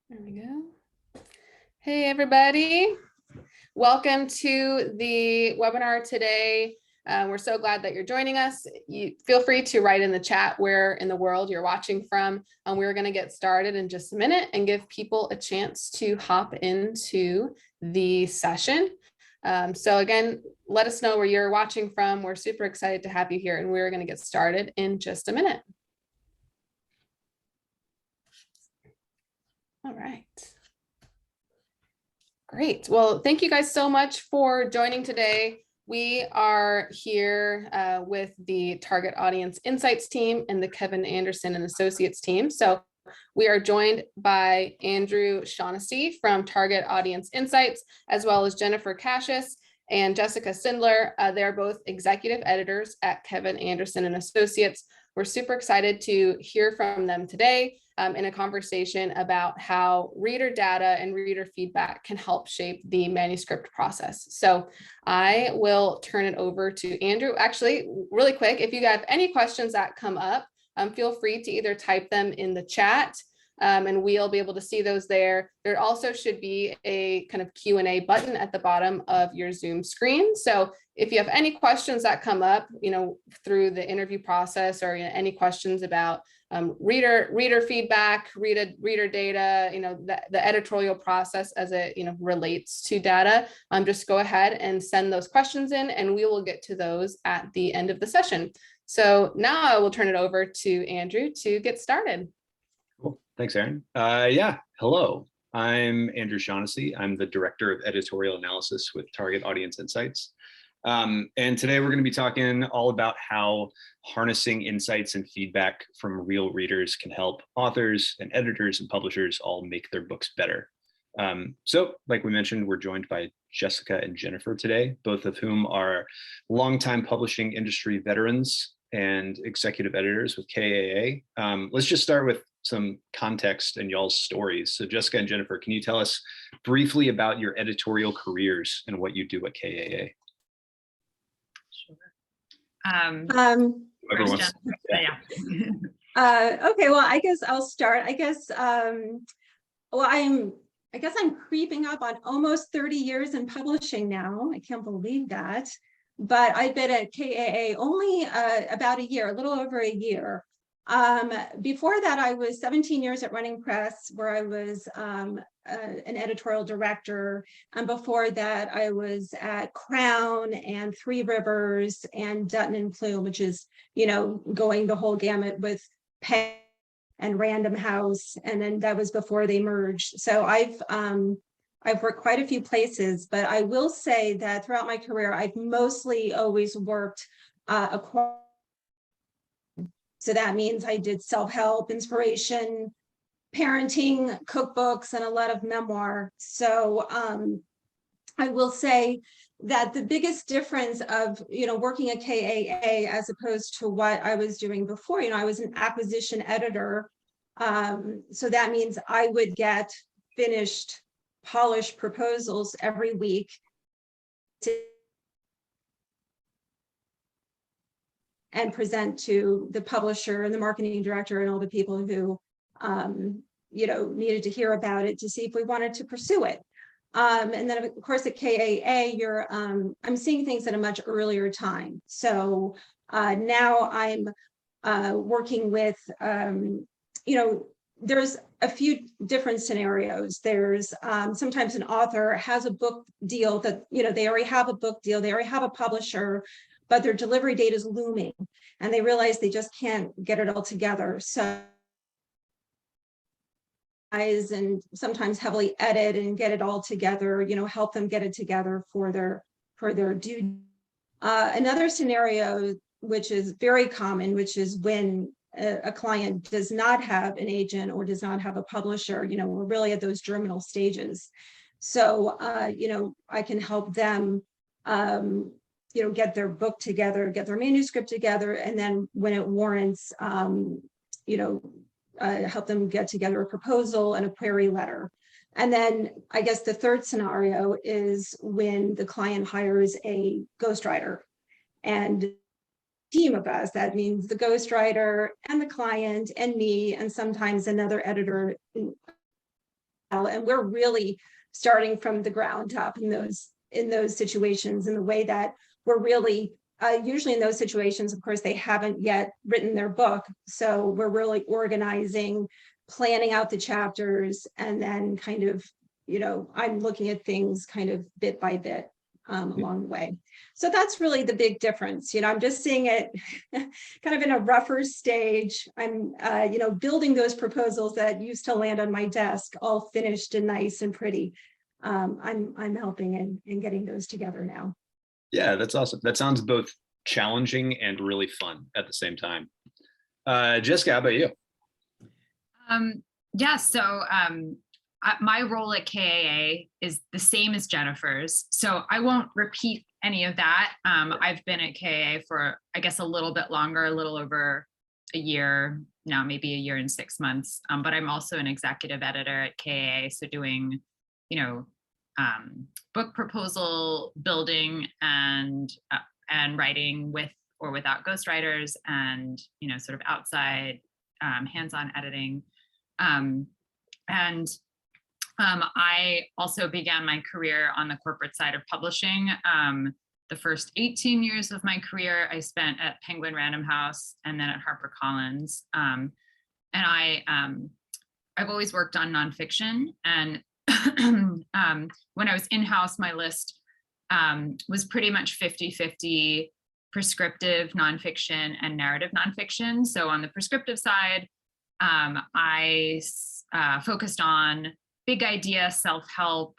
There we go. Hey, everybody. Welcome to the webinar today. We're so glad that you're joining us. You feel free to write in the chat where in the world you're watching from. We're going to get started in just a minute and give people a chance to hop into the session. So again, let us know where you're watching from. We're super excited to have you here, and we're going to get started in just a minute. All right. Great. Well, thank you guys so much for joining today. We are here with the Target Audience Insights team and the Kevin Anderson and Associates team. So we are joined by Andrew Shaughnessy from Target Audience Insights, as well as Jennifer Kasius and Jessica Sindler. They're both executive editors at Kevin Anderson and Associates. We're super excited to hear from them today in a conversation about how reader data and reader feedback can help shape the manuscript process. So I will turn it over to Andrew. Actually, really quick, if you have any questions that come up, feel free to either type them in the chat and we'll be able to see those there. There also should be a kind of Q&A button at the bottom of your Zoom screen. So if you have any questions that come up, through the interview process, or any questions about reader feedback, reader data, the editorial process as it relates to data, just go ahead and send those questions in, and we will get to those at the end of the session. So now I will turn it over to Andrew to get started. Cool. Thanks, Erin. Hello. I'm Andrew Shaughnessy. I'm the Director of Editorial Analysis with Target Audience Insights. And today we're going to be talking all about how harnessing insights and feedback from real readers can help authors and editors and publishers all make their books better. So like we mentioned, we're joined by Jessica and Jennifer today, both of whom are longtime publishing industry veterans and executive editors with KAA. Let's just start with some context and y'all's stories. So Jessica and Jennifer, can you tell us briefly about your editorial careers and what you do at KAA? First, okay, well, I guess I'll start. I guess I'm creeping up on almost 30 years in publishing now. I can't believe that. But I've been at KAA only about a year, a little over a year. Before that, I was 17 years at Running Press, where I was an editorial director. And before that, I was at Crown and Three Rivers and Dutton and Plume, which is, going the whole gamut with Penn and Random House. And then that was before they merged. So I've worked quite a few places, but I will say that throughout my career, I've mostly always worked so that means I did self-help, inspiration, parenting, cookbooks, and a lot of memoir. So I will say that the biggest difference of, working at KAA as opposed to what I was doing before, I was an acquisition editor. So that means I would get finished, polished proposals every week and present to the publisher and the marketing director and all the people who, needed to hear about it to see if we wanted to pursue it. And then, of course, at KAA, I'm seeing things at a much earlier time. So now I'm working with, there's a few different scenarios. There's sometimes an author has a book deal that, they already have a book deal, they already have a publisher, but their delivery date is looming and they realize they just can't get it all together. So and sometimes heavily edit and get it all together, help them get it together for their due. Another scenario, which is very common, which is when a client does not have an agent or does not have a publisher, we're really at those germinal stages. So, I can help them get their book together, get their manuscript together, and then when it warrants, help them get together a proposal and a query letter. And then I guess the third scenario is when the client hires a ghostwriter, and team of us, that means the ghostwriter and the client and me, and sometimes another editor And we're really starting from the ground up in those situations, in the way that we're really usually in those situations, of course, they haven't yet written their book. So we're really organizing, planning out the chapters, and then kind of, I'm looking at things kind of bit by bit along the way. So that's really the big difference. I'm just seeing it kind of in a rougher stage. I'm, building those proposals that used to land on my desk, all finished and nice and pretty. I'm helping in getting those together now. Yeah, that's awesome. That sounds both challenging and really fun at the same time. Jessica, how about you? My role at KAA is the same as Jennifer's, so I won't repeat any of that. I've been at KAA for, I guess, a little bit longer, a little over a year now, maybe a year and 6 months. But I'm also an executive editor at KAA, so doing, book proposal building and writing with or without ghostwriters, and sort of outside hands-on editing. I also began my career on the corporate side of publishing. The first 18 years of my career I spent at Penguin Random House and then at HarperCollins. And I've always worked on nonfiction. And when I was in-house, my list was pretty much 50-50 prescriptive nonfiction and narrative nonfiction. So on the prescriptive side, I focused on big idea, self-help,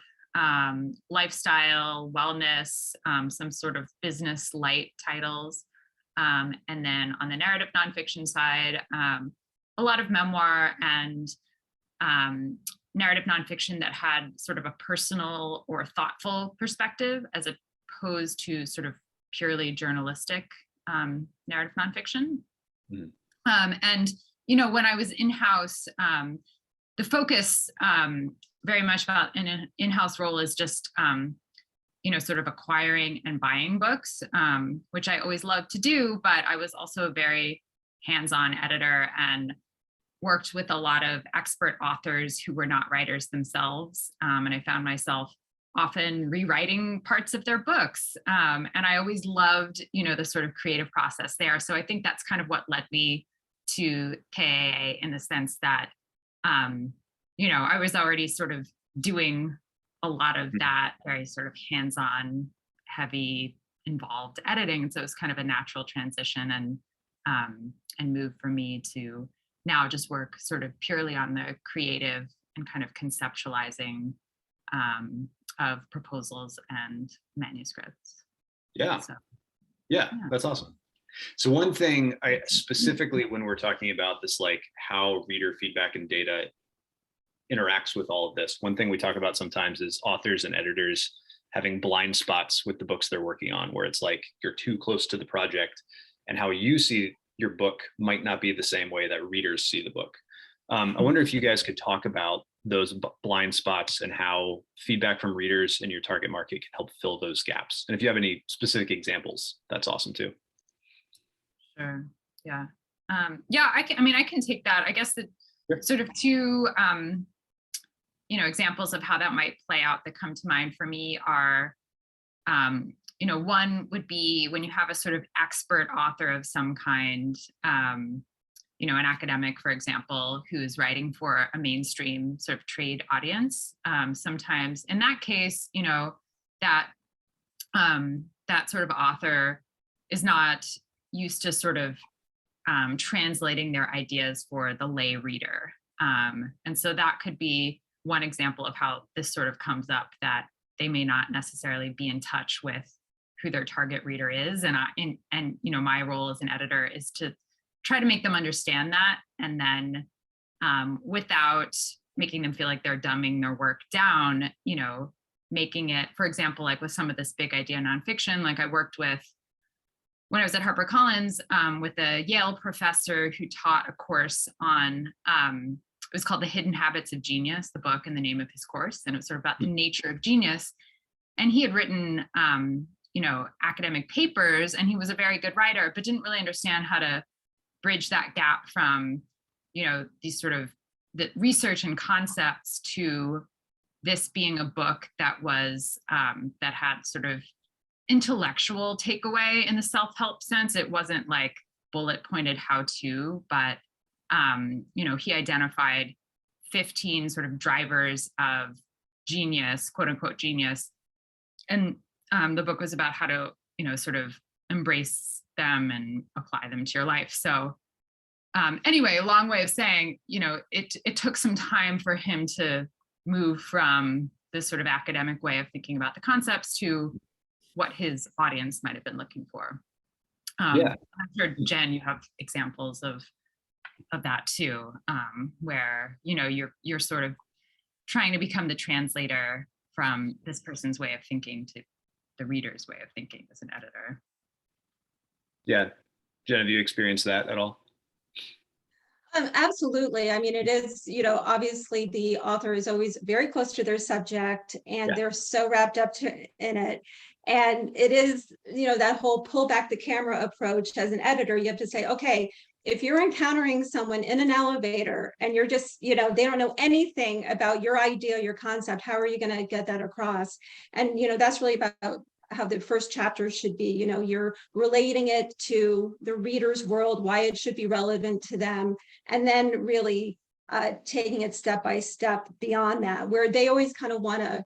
lifestyle, wellness, some sort of business light titles. And then on the narrative nonfiction side, a lot of memoir and narrative nonfiction that had sort of a personal or thoughtful perspective, as opposed to sort of purely journalistic narrative nonfiction. Mm. And when I was in-house, the focus very much about an in-house role is just, sort of acquiring and buying books, which I always loved to do, but I was also a very hands-on editor and worked with a lot of expert authors who were not writers themselves. And I found myself often rewriting parts of their books. And I always loved, the sort of creative process there. So I think that's kind of what led me to KAA, in the sense that, I was already sort of doing a lot of that very sort of hands-on, heavy, involved editing. And so it was kind of a natural transition and move for me to now just work sort of purely on the creative and kind of conceptualizing of proposals and manuscripts. Yeah. Yeah, that's awesome. So one thing I specifically, when we're talking about this, like how reader feedback and data interacts with all of this, one thing we talk about sometimes is authors and editors having blind spots with the books they're working on, where it's like you're too close to the project and how you see your book might not be the same way that readers see the book. I wonder if you guys could talk about those blind spots and how feedback from readers in your target market can help fill those gaps. And if you have any specific examples, that's awesome too. Sure. Yeah. I can take that. I guess the sort of two, examples of how that might play out that come to mind for me are, one would be when you have a sort of expert author of some kind, an academic, for example, who's writing for a mainstream sort of trade audience. Sometimes in that case, that sort of author is not used to sort of translating their ideas for the lay reader. And so that could be one example of how this sort of comes up, that they may not necessarily be in touch with who their target reader is. And my role as an editor is to try to make them understand that, and then without making them feel like they're dumbing their work down, making it, for example, like with some of this big idea nonfiction, like I worked with, when I was at HarperCollins, with a Yale professor who taught a course on, it was called The Hidden Habits of Genius, the book and the name of his course. And it was sort of about the nature of genius. And he had written, academic papers, and he was a very good writer, but didn't really understand how to bridge that gap from, these sort of the research and concepts to this being a book that was that had sort of intellectual takeaway in the self-help sense. It wasn't like bullet pointed how-to, but he identified 15 sort of drivers of genius, quote unquote genius. And the book was about how to, sort of embrace them and apply them to your life. So anyway, a long way of saying, it took some time for him to move from this sort of academic way of thinking about the concepts to what his audience might have been looking for. Yeah. I'm sure, Jen, you have examples of that too, where you're sort of trying to become the translator from this person's way of thinking to the reader's way of thinking as an editor. Yeah. Jen, have you experienced that at all? Absolutely. I mean, it is, obviously the author is always very close to their subject, and they're so wrapped up in it. And it is, that whole pull back the camera approach. As an editor, you have to say, okay, if you're encountering someone in an elevator and you're just, they don't know anything about your idea, your concept, how are you going to get that across? And, that's really about how the first chapter should be. You're relating it to the reader's world, why it should be relevant to them, and then really taking it step by step beyond that, where they always kind of want to,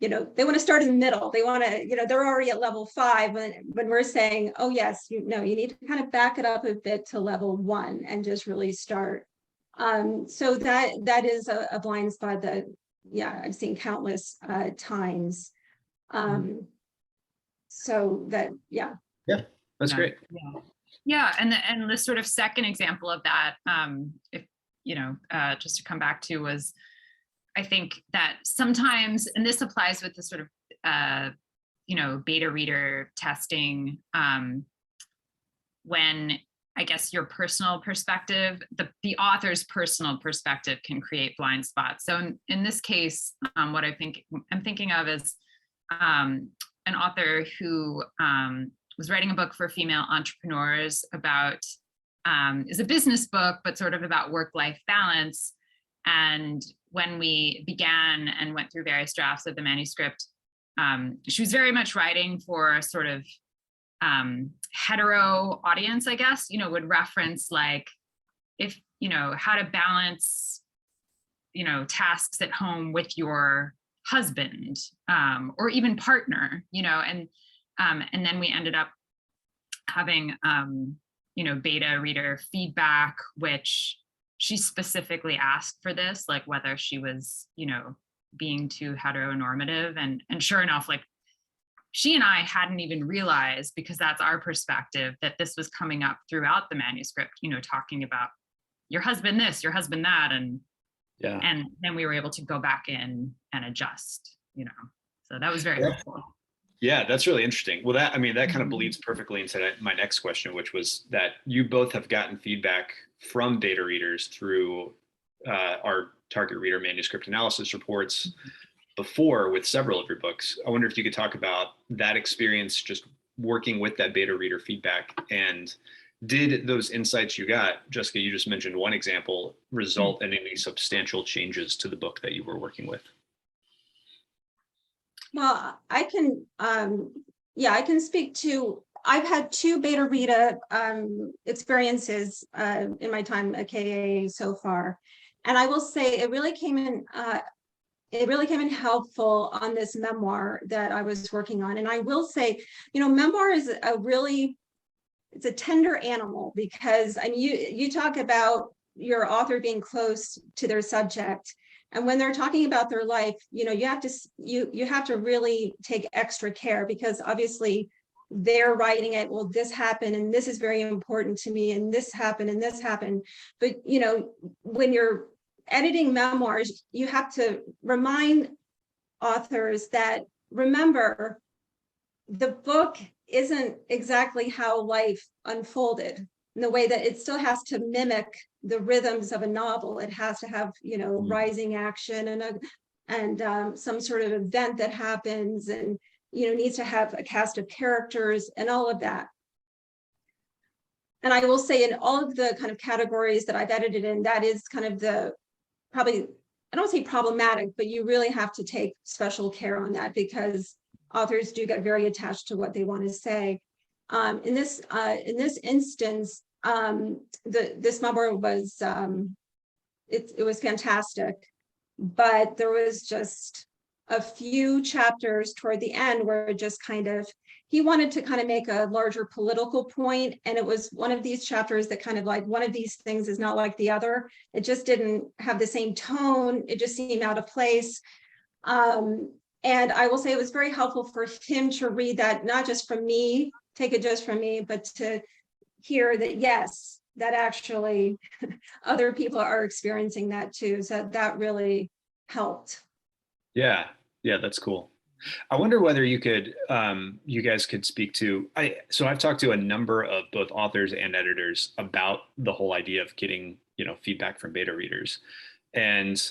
they want to start in the middle. They want to, they're already at level 5 when we're saying, oh yes, you need to kind of back it up a bit to level 1 and just really start. So that is a blind spot that, I've seen countless times. So that, That's great. Yeah, and the sort of second example of that, if just to come back to, was I think that sometimes, and this applies with the sort of beta reader testing, when I guess your personal perspective, the author's personal perspective can create blind spots. So in this case, what I'm thinking of is an author who was writing a book for female entrepreneurs about, is a business book, but sort of about work-life balance. And when we began and went through various drafts of the manuscript, she was very much writing for a sort of hetero audience, I guess, would reference like, if, how to balance, tasks at home with your husband, or even partner, and then we ended up having, beta reader feedback, which she specifically asked for this, like whether she was, being too heteronormative, and sure enough, like she and I hadn't even realized, because that's our perspective, that this was coming up throughout the manuscript, talking about your husband this, your husband that, and then we were able to go back in and adjust, so that was very helpful. Yeah, that's really interesting. Well, that kind of bleeds perfectly into my next question, which was that you both have gotten feedback from beta readers through our target reader manuscript analysis reports before with several of your books. I wonder if you could talk about that experience, just working with that beta reader feedback, and did those insights you got, Jessica, you just mentioned one example, result in any substantial changes to the book that you were working with? Well, I can speak to, I've had 2 beta reader experiences in my time at KAA so far. And I will say it really came in helpful on this memoir that I was working on. And I will say, memoir is it's a tender animal, because, and you talk about your author being close to their subject. And when they're talking about their life, you have to really take extra care, because obviously they're writing it, well, this happened and this is very important to me, and this happened and this happened. But when you're editing memoirs, you have to remind authors that, remember, the book isn't exactly how life unfolded, in the way that it still has to mimic the rhythms of a novel. It has to have, rising action and some sort of event that happens, and needs to have a cast of characters and all of that. And I will say, in all of the kind of categories that I've edited in, that is kind of the probably, I don't say problematic, but you really have to take special care on that because authors do get very attached to what they want to say. In this instance, this memoir was it was fantastic, but there was just a few chapters toward the end where it just kind of, he wanted to kind of make a larger political point, and it was one of these chapters that kind of like, one of these things is not like the other. It just didn't have the same tone. It just seemed out of place. And I will say it was very helpful for him to read that, not just from me, take it just from me, but to hear that, yes, that actually other people are experiencing that too. So that really helped. Yeah, that's cool. I wonder whether you could, you guys could speak to, so I've talked to a number of both authors and editors about the whole idea of getting, feedback from beta readers. And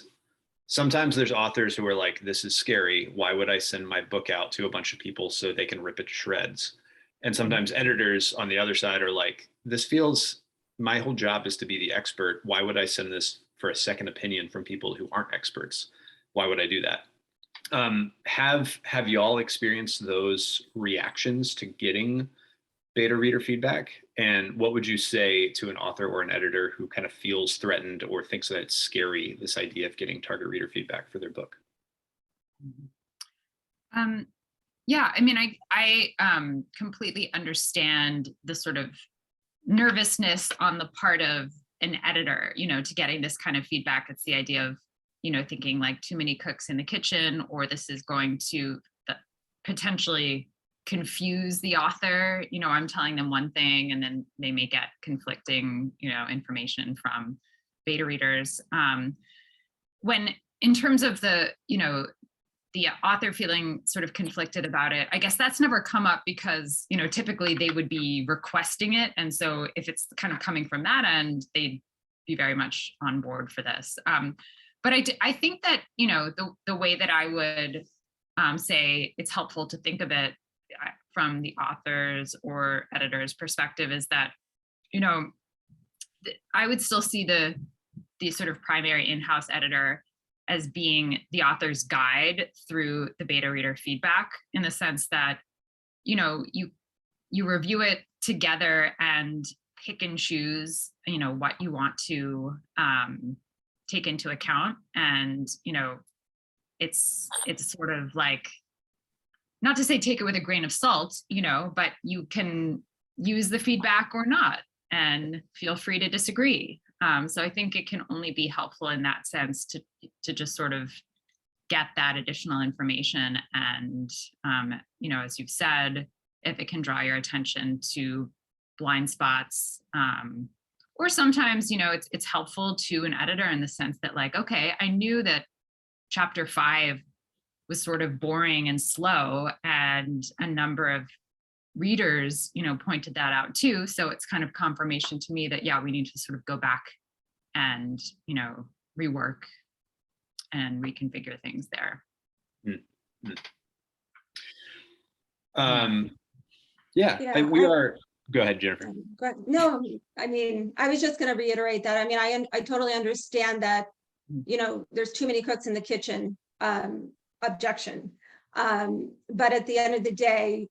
sometimes there's authors who are like, this is scary. Why would I send my book out to a bunch of people so they can rip it to shreds? And sometimes editors on the other side are like, this feels, my whole job is to be the expert. Why would I send this for a second opinion from people who aren't experts? Why would I do that? Have y'all experienced those reactions to getting beta reader feedback? And what would you say to an author or an editor who kind of feels threatened or thinks that it's scary, this idea of getting target reader feedback for their book? Yeah, I mean, I completely understand the sort of nervousness on the part of an editor, to getting this kind of feedback. It's the idea of, thinking like too many cooks in the kitchen, or this is going to potentially confuse the author. I'm telling them one thing and then they may get conflicting, information from beta readers. When in terms of the author feeling sort of conflicted about it, I guess that's never come up because, typically they would be requesting it. And so if it's kind of coming from that end, they'd be very much on board for this. But I think that, the way that I would say it's helpful to think of it from the author's or editor's perspective is that, I would still see the sort of primary in-house editor as being the author's guide through the beta reader feedback, in the sense that, you review it together and pick and choose, what you want to take into account. And, it's sort of like, not to say take it with a grain of salt, but you can use the feedback or not, and feel free to disagree. So I think it can only be helpful in that sense to just sort of get that additional information. And, as you've said, if it can draw your attention to blind spots, or sometimes, it's helpful to an editor in the sense that like, okay, I knew that chapter 5 was sort of boring and slow, and a number of readers, pointed that out too. So it's kind of confirmation to me that, yeah, we need to sort of go back and, rework and reconfigure things there. We are, go ahead, Jennifer. No, I mean, I was just going to reiterate that. I mean, I totally understand that, there's too many cooks in the kitchen objection. But at the end of the day,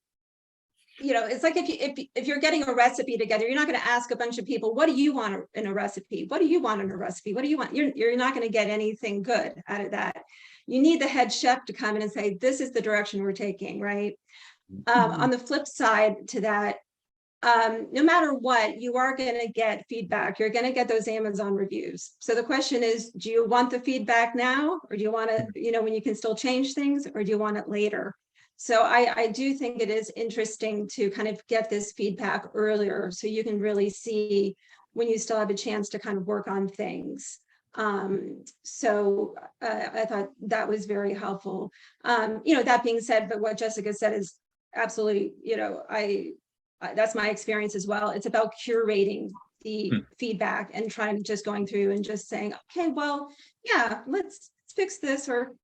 it's like if you're getting a recipe together, you're not going to ask a bunch of people, what do you want in a recipe? What do you want in a recipe? What do you want? You're not going to get anything good out of that. You need the head chef to come in and say, this is the direction we're taking, right? On the flip side to that, no matter what, you are going to get feedback. You're going to get those Amazon reviews. So the question is, do you want the feedback now, or do you want to, when you can still change things, or do you want it later? So I do think it is interesting to kind of get this feedback earlier, so you can really see when you still have a chance to kind of work on things. So I thought that was very helpful. That being said, but what Jessica said is absolutely, that's my experience as well. It's about curating the feedback and trying to just going through and just saying, okay, well, yeah, let's fix this, or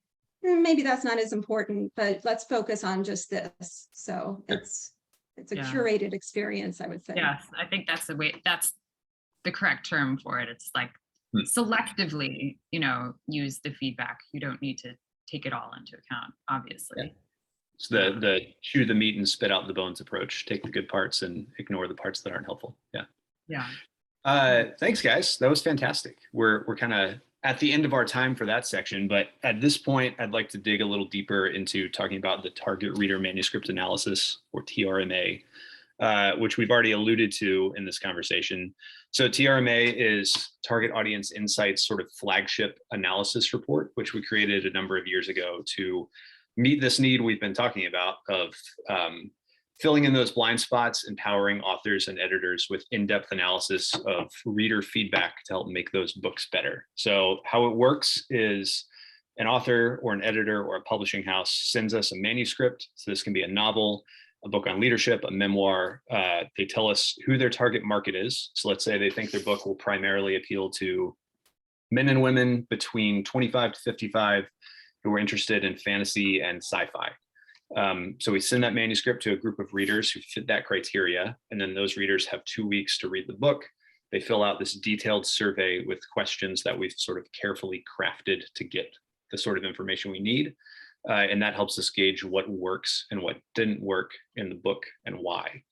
maybe that's not as important, but let's focus on just this. So it's a curated experience, I would say. Yes, I think that's the correct term for it. It's like selectively, use the feedback. You don't need to take it all into account, obviously. Yeah. It's the chew the meat and spit out the bones approach. Take the good parts and ignore the parts that aren't helpful. Yeah. Yeah. Thanks, guys. That was fantastic. We're kind of at the end of our time for that section, but at this point, I'd like to dig a little deeper into talking about the target reader manuscript analysis, or TRMA, which we've already alluded to in this conversation. So TRMA is Target Audience Insights sort of flagship analysis report, which we created a number of years ago to meet this need we've been talking about of filling in those blind spots, empowering authors and editors with in-depth analysis of reader feedback to help make those books better. So how it works is an author or an editor or a publishing house sends us a manuscript. So this can be a novel, a book on leadership, a memoir. They tell us who their target market is. So let's say they think their book will primarily appeal to men and women between 25 to 55 who are interested in fantasy and sci-fi. So we send that manuscript to a group of readers who fit that criteria, and then those readers have 2 weeks to read the book. They fill out this detailed survey with questions that we've sort of carefully crafted to get the sort of information we need. And that helps us gauge what works and what didn't work in the book and why.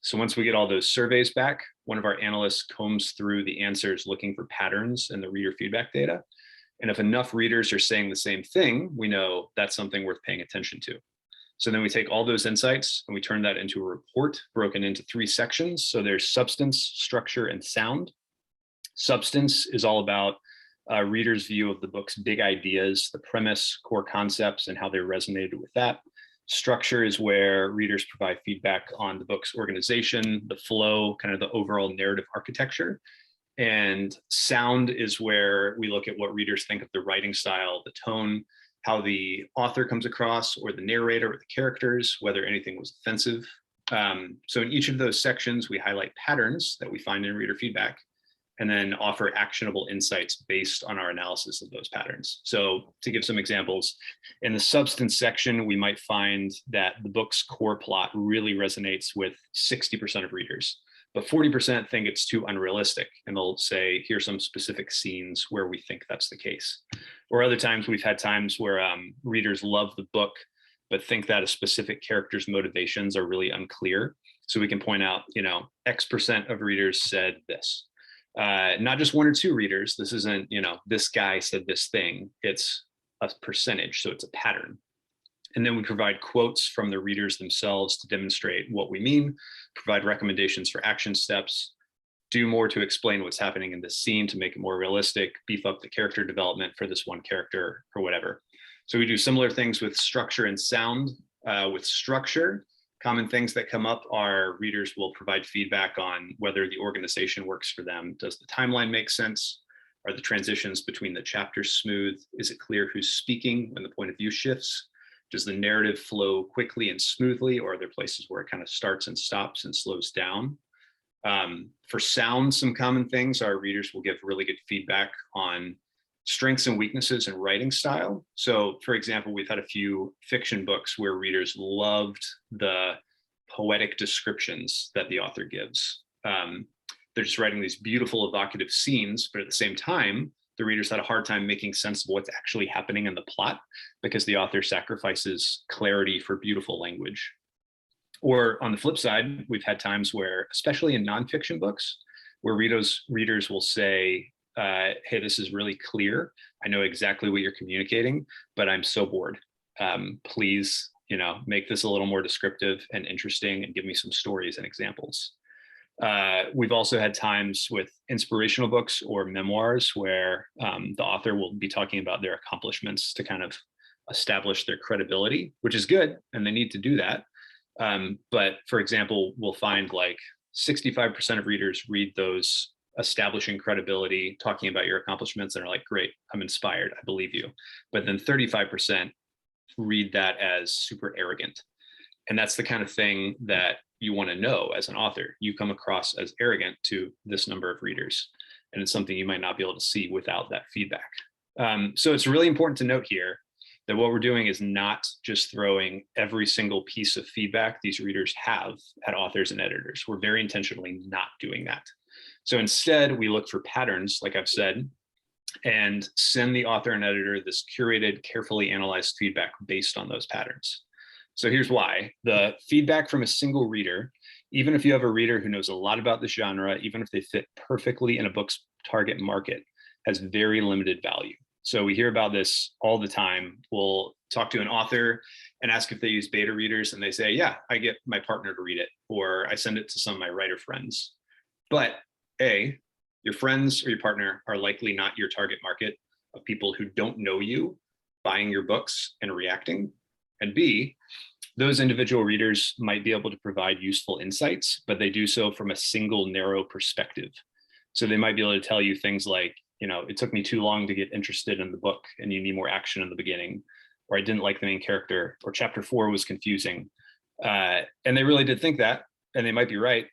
So once we get all those surveys back, one of our analysts combs through the answers looking for patterns in the reader feedback data. And if enough readers are saying the same thing, we know that's something worth paying attention to. So then we take all those insights and we turn that into a report broken into 3 sections. So there's substance, structure, and sound. Substance is all about a reader's view of the book's big ideas, the premise, core concepts, and how they resonated with that. Structure is where readers provide feedback on the book's organization, the flow, kind of the overall narrative architecture. And sound is where we look at what readers think of the writing style, the tone, how the author comes across, or the narrator, or the characters, whether anything was offensive. So in each of those sections, we highlight patterns that we find in reader feedback, and then offer actionable insights based on our analysis of those patterns. So to give some examples, in the substance section, we might find that the book's core plot really resonates with 60% of readers, but 40% think it's too unrealistic. And they'll say, here's some specific scenes where we think that's the case. Or other times, we've had times where readers love the book, but think that a specific character's motivations are really unclear. So we can point out, X% of readers said this. Not just 1 or 2 readers. This isn't, this guy said this thing. It's a percentage, so it's a pattern. And then we provide quotes from the readers themselves to demonstrate what we mean, provide recommendations for action steps, do more to explain what's happening in this scene to make it more realistic, beef up the character development for this one character or whatever. So we do similar things with structure and sound. With structure, common things that come up are readers will provide feedback on whether the organization works for them. Does the timeline make sense? Are the transitions between the chapters smooth? Is it clear who's speaking when the point of view shifts? Does the narrative flow quickly and smoothly, or are there places where it kind of starts and stops and slows down? For sound, some common things are readers will give really good feedback on strengths and weaknesses in writing style. So for example, we've had a few fiction books where readers loved the poetic descriptions that the author gives. They're just writing these beautiful evocative scenes, but at the same time, the readers had a hard time making sense of what's actually happening in the plot because the author sacrifices clarity for beautiful language. Or on the flip side, we've had times where, especially in nonfiction books, where readers will say, hey, this is really clear. I know exactly what you're communicating, but I'm so bored. Please, make this a little more descriptive and interesting and give me some stories and examples. We've also had times with inspirational books or memoirs where the author will be talking about their accomplishments to kind of establish their credibility, which is good, and they need to do that. But for example, we'll find like 65% of readers read those establishing credibility, talking about your accomplishments, and are like, great, I'm inspired, I believe you. But then 35% read that as super arrogant. And that's the kind of thing that you want to know as an author. You come across as arrogant to this number of readers, and it's something you might not be able to see without that feedback. So it's really important to note here that what we're doing is not just throwing every single piece of feedback these readers have at authors and editors. We're very intentionally not doing that. So instead, we look for patterns, like I've said, and send the author and editor this curated, carefully analyzed feedback based on those patterns. So here's why. The feedback from a single reader, even if you have a reader who knows a lot about the genre, even if they fit perfectly in a book's target market, has very limited value. So we hear about this all the time. We'll talk to an author and ask if they use beta readers, and they say, yeah, I get my partner to read it, or I send it to some of my writer friends. But A, your friends or your partner are likely not your target market of people who don't know you buying your books and reacting. And B, those individual readers might be able to provide useful insights, but they do so from a single narrow perspective. So they might be able to tell you things like, it took me too long to get interested in the book and you need more action in the beginning, or I didn't like the main character, or chapter 4 was confusing. And they really did think that, and they might be right,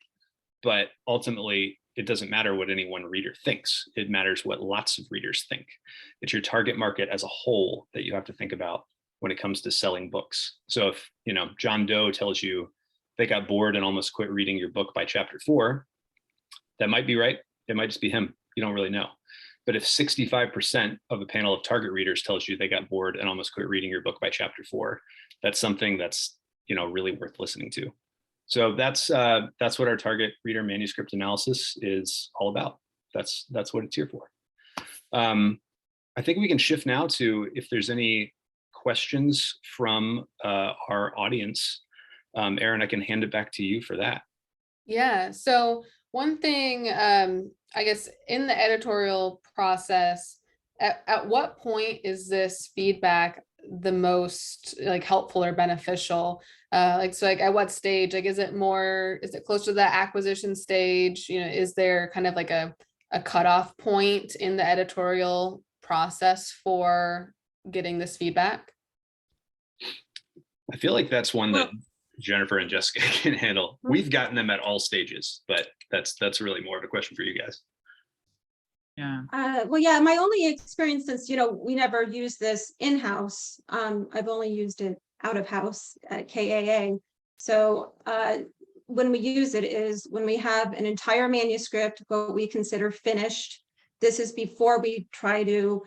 but ultimately it doesn't matter what any one reader thinks. It matters what lots of readers think. It's your target market as a whole that you have to think about when it comes to selling books. So if, John Doe tells you they got bored and almost quit reading your book by chapter 4, that might be right. It might just be him. You don't really know. But if 65% of a panel of target readers tells you they got bored and almost quit reading your book by chapter 4, that's something that's, really worth listening to. So that's what our target reader manuscript analysis is all about. That's what it's here for. I think we can shift now to if there's any questions from our audience. Erin, I can hand it back to you for that. Yeah, so one thing, I guess in the editorial process, at what point is this feedback the most helpful or beneficial? At what stage? Is it close to the acquisition stage? Is there kind of a cutoff point in the editorial process for getting this feedback? I feel like that's one that Jennifer and Jessica can handle. We've gotten them at all stages, but that's really more of a question for you guys. Yeah. My only experience, since we never use this in-house, I've only used it out of house at KAA. So when we use it is when we have an entire manuscript, what we consider finished. This is before we try to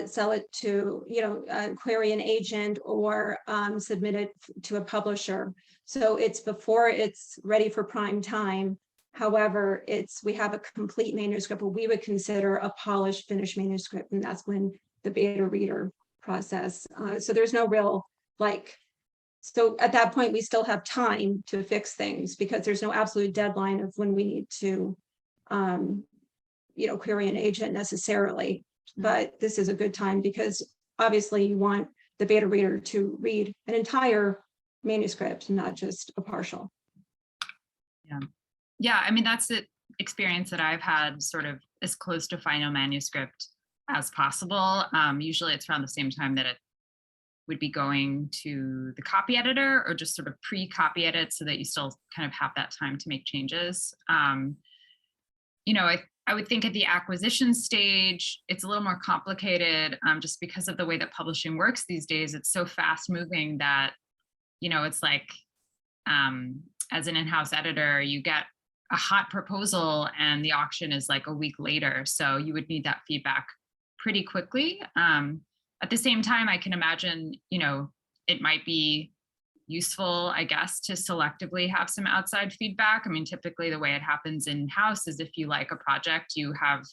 sell it to query an agent or submit it to a publisher. So it's before it's ready for prime time. However, we have a complete manuscript, what we would consider a polished, finished manuscript, and that's when the beta reader process. So there's no real so at that point, we still have time to fix things because there's no absolute deadline of when we need to, query an agent necessarily. But this is a good time because obviously you want the beta reader to read an entire manuscript, not just a partial. Yeah, that's the experience that I've had, sort of as close to final manuscript as possible. Usually it's around the same time that it would be going to the copy editor, or just sort of pre-copy edit so that you still kind of have that time to make changes. I would think at the acquisition stage, it's a little more complicated just because of the way that publishing works these days. It's so fast moving that, it's as an in-house editor, you get a hot proposal and the auction is a week later. So you would need that feedback pretty quickly. At the same time, I can imagine, it might be useful, I guess, to selectively have some outside feedback. Typically the way it happens in-house is if you like a project, you have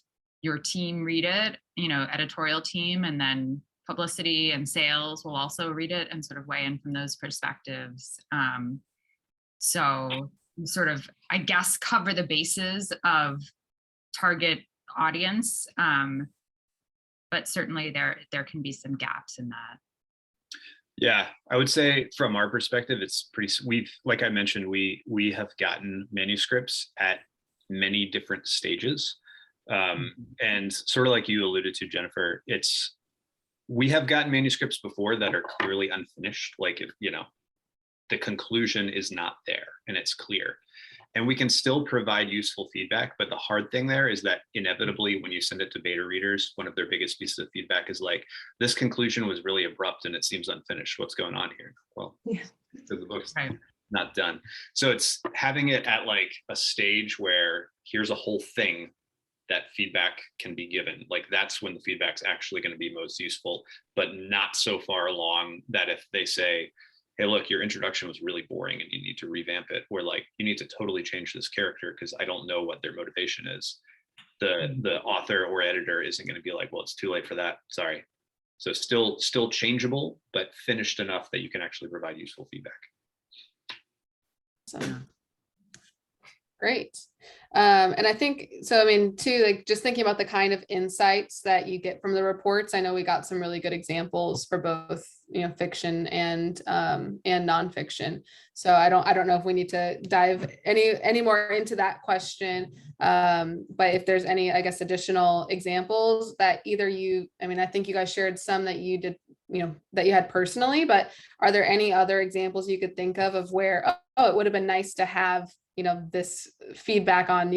your team read it, editorial team, and then publicity and sales will also read it and sort of weigh in from those perspectives. So sort of, I guess, cover the bases of target audience, but certainly there can be some gaps in that. Yeah, I would say from our perspective, it's like I mentioned, we have gotten manuscripts at many different stages. And sort of like you alluded to, Jennifer, we have gotten manuscripts before that are clearly unfinished. If, the conclusion is not there and it's clear. And we can still provide useful feedback, but the hard thing there is that inevitably when you send it to beta readers, one of their biggest pieces of feedback is this conclusion was really abrupt and it seems unfinished. What's going on here? Well, so the book's not done. So it's having it at a stage where here's a whole thing that feedback can be given. Like that's when the feedback's actually going to be most useful, but not so far along that if they say, hey, look, your introduction was really boring and you need to revamp it, or like you need to totally change this character because I don't know what their motivation is. The author or editor isn't going to be like, well, it's too late for that. Sorry. So still changeable, but finished enough that you can actually provide useful feedback. So, great. And I think, so, I mean, too, like just thinking about the kind of insights that you get from the reports, I know we got some really good examples for both, fiction and nonfiction. So I don't know if we need to dive any more into that question. But if there's any, I guess, additional examples that either you, I mean, I think you guys shared some that you did, that you had personally, but are there any other examples you could think of where, oh, it would have been nice to have, this feedback on,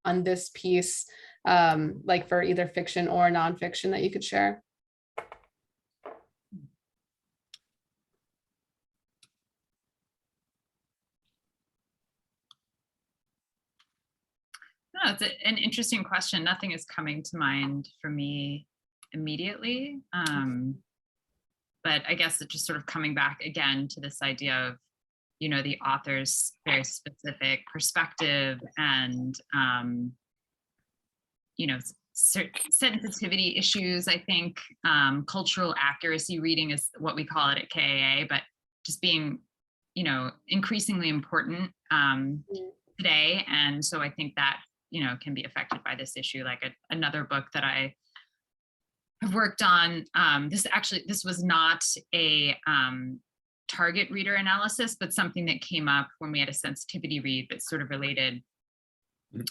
on this piece, like for either fiction or nonfiction that you could share? No, it's an interesting question. Nothing is coming to mind for me immediately. But I guess it just sort of coming back again to this idea of, the author's very specific perspective and, sensitivity issues. I think cultural accuracy reading is what we call it at KAA, but just being, increasingly important today. And so I think that, can be affected by this issue. Like another book that I have worked on, this was not a target reader analysis, but something that came up when we had a sensitivity read that's sort of related.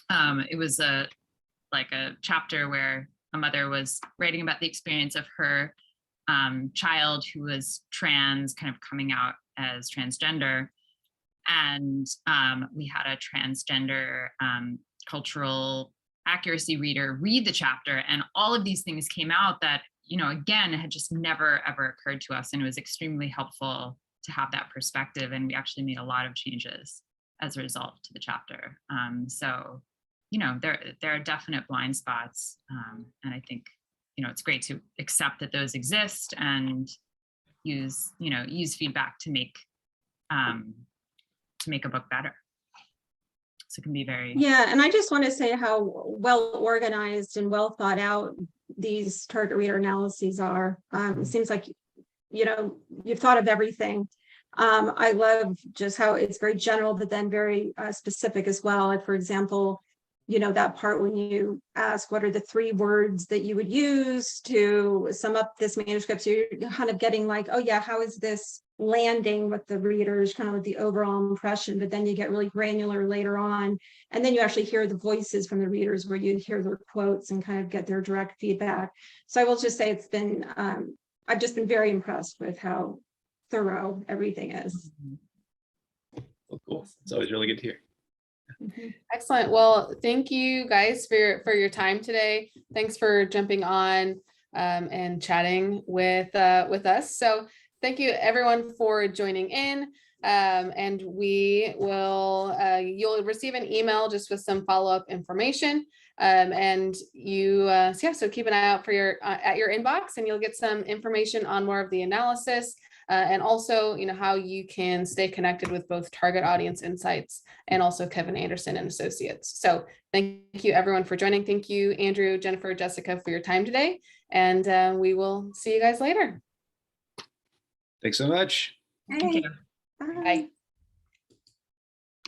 It was a chapter where a mother was writing about the experience of her child who was trans, kind of coming out as transgender. And we had a transgender cultural accuracy reader read the chapter, and all of these things came out that, again, had just never ever occurred to us, and it was extremely helpful to have that perspective, and we actually made a lot of changes as a result to the chapter. So there are definite blind spots, and I think it's great to accept that those exist and use feedback to make a book better. So it can be very... Yeah, and I just want to say how well organized and well thought out these target reader analyses are. It seems like, you've thought of everything. I love just how it's very general, but then very specific as well. Like, for example, that part when you ask what are the 3 words that you would use to sum up this manuscript, so you're kind of getting like, oh yeah, how is this landing with the readers, kind of with the overall impression, but then you get really granular later on, and then you actually hear the voices from the readers where you hear their quotes and kind of get their direct feedback. So I will just say it's been, I've just been very impressed with how thorough everything is. Oh, cool. It's always really good to hear. Excellent. Well, thank you guys for your time today. Thanks for jumping on and chatting with us. So thank you everyone for joining in. And we will, you'll receive an email just with some follow-up information. And you, so keep an eye out for at your inbox, and you'll get some information on more of the analysis. And also, how you can stay connected with both Target Audience Insights and also Kevin Anderson and Associates. So thank you everyone for joining. Thank you, Andrew, Jennifer, Jessica, for your time today. And we will see you guys later. Thanks so much. Hey. Thank you. Bye. Bye.